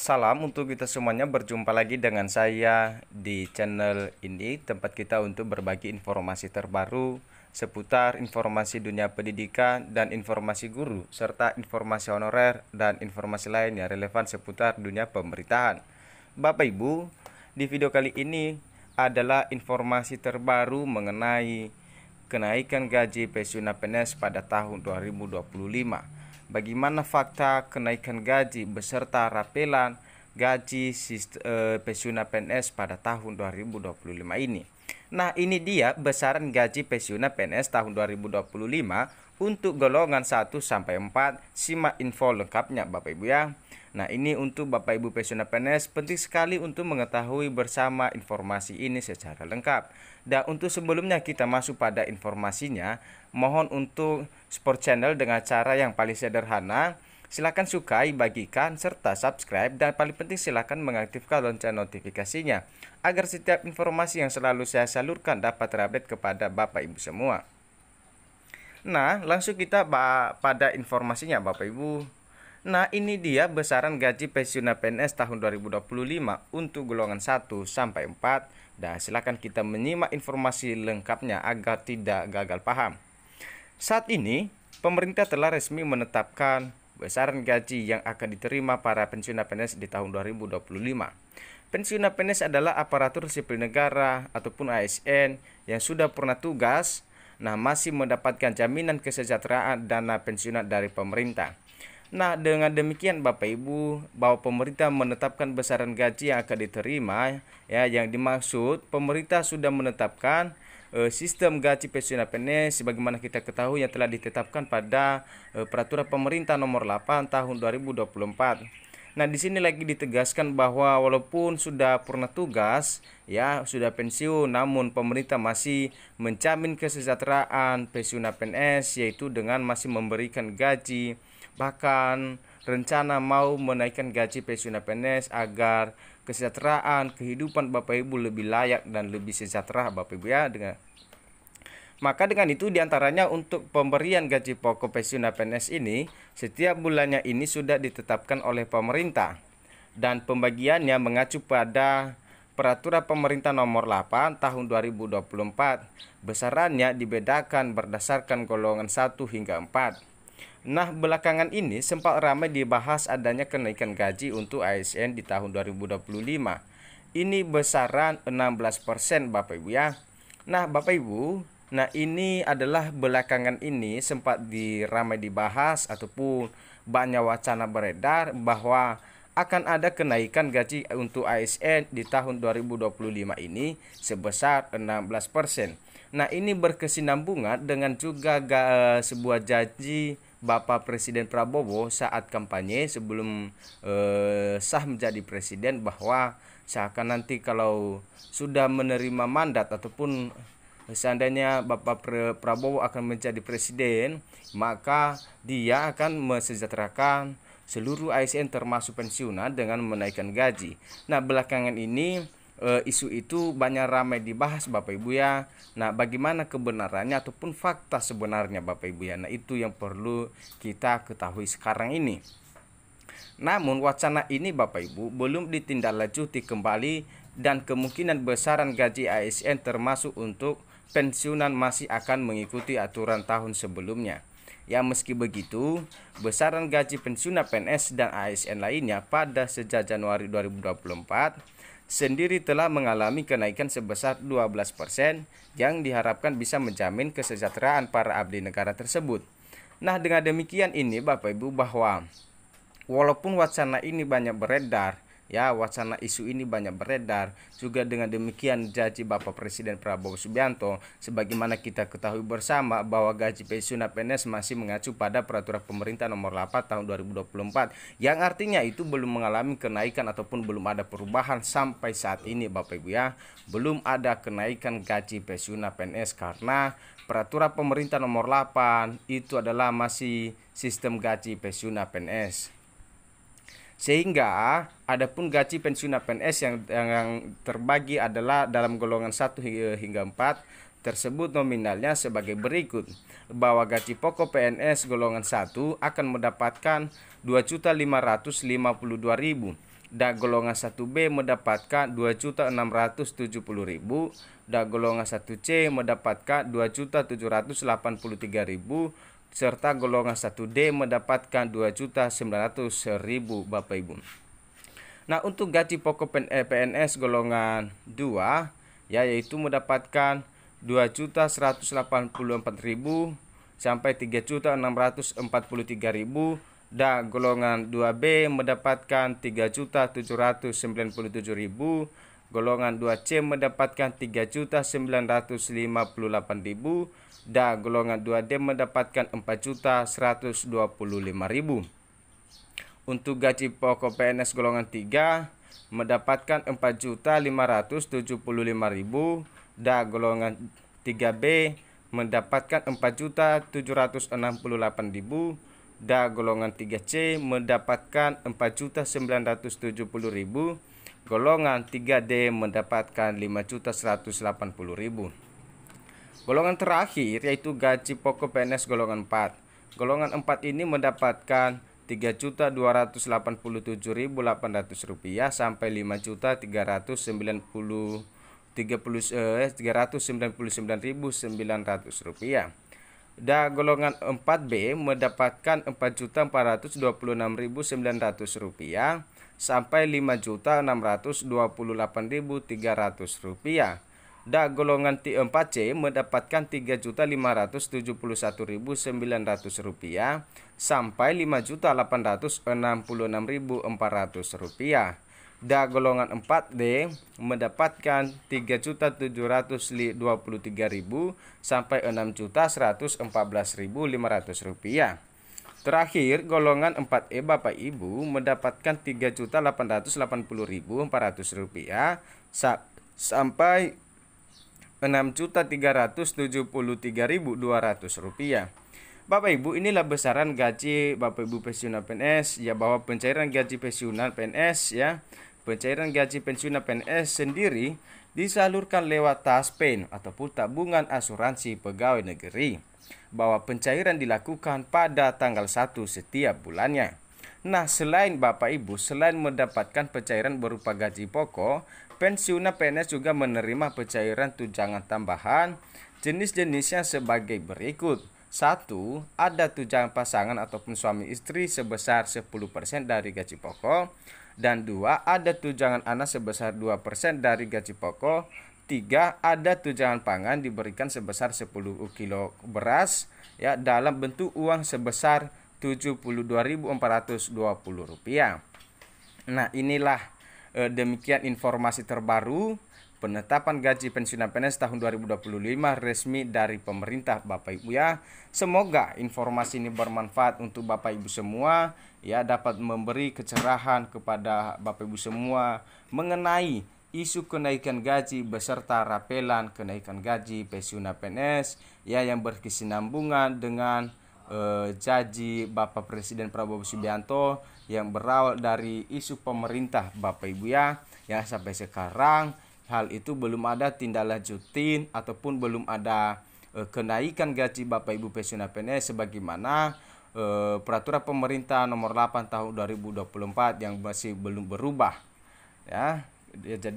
Salam untuk kita semuanya, berjumpa lagi dengan saya di channel ini, tempat kita untuk berbagi informasi terbaru seputar informasi dunia pendidikan dan informasi guru, serta informasi honorer dan informasi lain yang relevan seputar dunia pemerintahan. Bapak Ibu, di video kali ini adalah informasi terbaru mengenai kenaikan gaji pensiun PNS pada tahun 2025. Bagaimana fakta kenaikan gaji beserta rapelan gaji pensiun PNS pada tahun 2025 ini. Nah, ini dia besaran gaji pensiun PNS tahun 2025 untuk golongan 1 sampai 4. Simak info lengkapnya Bapak Ibu ya. Nah, ini untuk Bapak Ibu pensiunan PNS penting sekali untuk mengetahui bersama informasi ini secara lengkap. Dan untuk sebelumnya kita masuk pada informasinya, mohon untuk support channel dengan cara yang paling sederhana. Silakan sukai, bagikan, serta subscribe, dan paling penting silakan mengaktifkan lonceng notifikasinya agar setiap informasi yang selalu saya salurkan dapat terupdate kepada Bapak Ibu semua. Nah, langsung kita pada informasinya Bapak Ibu. Nah, ini dia besaran gaji pensiun PNS tahun 2025 untuk golongan 1 sampai 4. Dan silakan kita menyimak informasi lengkapnya agar tidak gagal paham. Saat ini, pemerintah telah resmi menetapkan besaran gaji yang akan diterima para pensiunan PNS di tahun 2025. Pensiunan PNS adalah aparatur sipil negara ataupun ASN yang sudah pernah tugas, masih mendapatkan jaminan kesejahteraan dana pensiunan dari pemerintah. Nah, dengan demikian Bapak Ibu, bahwa pemerintah menetapkan besaran gaji yang akan diterima, ya, yang dimaksud pemerintah sudah menetapkan sistem gaji pensiun PNS sebagaimana kita ketahui yang telah ditetapkan pada peraturan pemerintah nomor 8 tahun 2024. Nah, di sini lagi ditegaskan bahwa walaupun sudah purna tugas, ya, sudah pensiun, namun pemerintah masih menjamin kesejahteraan pensiun PNS, yaitu dengan masih memberikan gaji, bahkan rencana mau menaikkan gaji pensiun PNS agar kesejahteraan kehidupan Bapak Ibu lebih layak dan lebih sejahtera Bapak Ibu ya. Maka dengan itu diantaranya untuk pemberian gaji pokok pensiun PNS ini setiap bulannya ini sudah ditetapkan oleh pemerintah, dan pembagiannya mengacu pada peraturan pemerintah nomor 8 tahun 2024. Besarannya dibedakan berdasarkan golongan 1 hingga 4. Nah, belakangan ini sempat ramai dibahas adanya kenaikan gaji untuk ASN di tahun 2025. Ini besaran 16% Bapak Ibu ya. Nah, Bapak Ibu, ini adalah belakangan ini sempat ramai dibahas ataupun banyak wacana beredar bahwa akan ada kenaikan gaji untuk ASN di tahun 2025 ini sebesar 16%. Nah, ini berkesinambungan dengan juga sebuah janji Bapak Presiden Prabowo saat kampanye sebelum sah menjadi presiden, bahwa seakan nanti kalau sudah menerima mandat ataupun seandainya Bapak Prabowo akan menjadi presiden, maka dia akan mesejahterakan seluruh ASN termasuk pensiunan dengan menaikkan gaji. Nah, belakangan ini isu itu banyak ramai dibahas Bapak Ibu ya. Nah, bagaimana kebenarannya ataupun fakta sebenarnya Bapak Ibu ya. Nah, itu yang perlu kita ketahui sekarang ini. Namun wacana ini Bapak Ibu belum ditindaklanjuti kembali, dan kemungkinan besaran gaji ASN termasuk untuk pensiunan masih akan mengikuti aturan tahun sebelumnya. Ya, meski begitu, besaran gaji pensiunan PNS dan ASN lainnya pada sejak Januari 2024 sendiri telah mengalami kenaikan sebesar 12% yang diharapkan bisa menjamin kesejahteraan para abdi negara tersebut. Nah, dengan demikian ini Bapak Ibu, bahwa walaupun wacana ini banyak beredar, ya, wacana isu ini banyak beredar, juga dengan demikian janji Bapak Presiden Prabowo Subianto, sebagaimana kita ketahui bersama bahwa gaji pensiun PNS masih mengacu pada peraturan pemerintah nomor 8 tahun 2024, yang artinya itu belum mengalami kenaikan ataupun belum ada perubahan sampai saat ini Bapak Ibu ya. Belum ada kenaikan gaji pensiun PNS karena peraturan pemerintah nomor 8 itu adalah masih sistem gaji pensiun PNS. Sehingga adapun gaji pensiun PNS yang terbagi adalah dalam golongan 1 hingga 4 tersebut nominalnya sebagai berikut, bahwa gaji pokok PNS golongan 1 akan mendapatkan 2.552.000 Dan golongan 1B mendapatkan 2.670.000, dan golongan 1C mendapatkan 2.783.000, serta golongan 1D mendapatkan 2.900.000 Bapak Ibu. Nah, untuk gaji pokok PNS golongan 2 ya, yaitu mendapatkan 2.184.000 sampai 3.643.000, dan golongan 2B mendapatkan 3.797.000, golongan 2C mendapatkan 3.958.000, dan golongan 2D mendapatkan 4.125.000. Untuk gaji pokok PNS golongan 3 mendapatkan 4.575.000, dan golongan 3B mendapatkan 4.768.000, dan golongan 3C mendapatkan 4.970.000, golongan 3D mendapatkan 5.180.000. Golongan terakhir yaitu gaji pokok PNS golongan 4. Golongan 4 ini mendapatkan Rp3.287.800 sampai Rp5.399.900. Dan golongan 4B mendapatkan Rp4.426.900 sampai Rp5.628.300. Dan golongan 4C mendapatkan Rp3.571.900 sampai Rp5.866.400. Dan golongan 4D mendapatkan Rp3.723.000 sampai Rp6.114.500. Terakhir, golongan 4E Bapak Ibu mendapatkan Rp3.880.400 sampai Rp6.373.200. Bapak Ibu, inilah besaran gaji Bapak Ibu pensiunan PNS ya, bahwa pencairan gaji pensiunan PNS ya, pencairan gaji pensiunan PNS sendiri disalurkan lewat TASPEN ataupun tabungan asuransi pegawai negeri, bahwa pencairan dilakukan pada tanggal 1 setiap bulannya. Nah, selain Bapak Ibu, selain mendapatkan pencairan berupa gaji pokok, pensiunan PNS juga menerima pencairan tunjangan tambahan. Jenis-jenisnya sebagai berikut. 1. Ada tunjangan pasangan ataupun suami istri sebesar 10% dari gaji pokok. Dan 2. Ada tunjangan anak sebesar 2% dari gaji pokok. 3. Ada tunjangan pangan diberikan sebesar 10 kilo beras ya, dalam bentuk uang sebesar Rp72.420. Nah, inilah demikian informasi terbaru penetapan gaji pensiunan PNS tahun 2025 resmi dari pemerintah Bapak Ibu ya. Semoga informasi ini bermanfaat untuk Bapak Ibu semua ya, dapat memberi kecerahan kepada Bapak Ibu semua mengenai isu kenaikan gaji beserta rapelan kenaikan gaji pensiunan PNS ya, yang berkesinambungan dengan janji Bapak Presiden Prabowo Subianto yang berawal dari isu pemerintah Bapak Ibu ya, yang sampai sekarang hal itu belum ada tindak lanjutin ataupun belum ada kenaikan gaji Bapak Ibu pensiunan PNS sebagaimana peraturan pemerintah nomor 8 tahun 2024 yang masih belum berubah ya. Jadi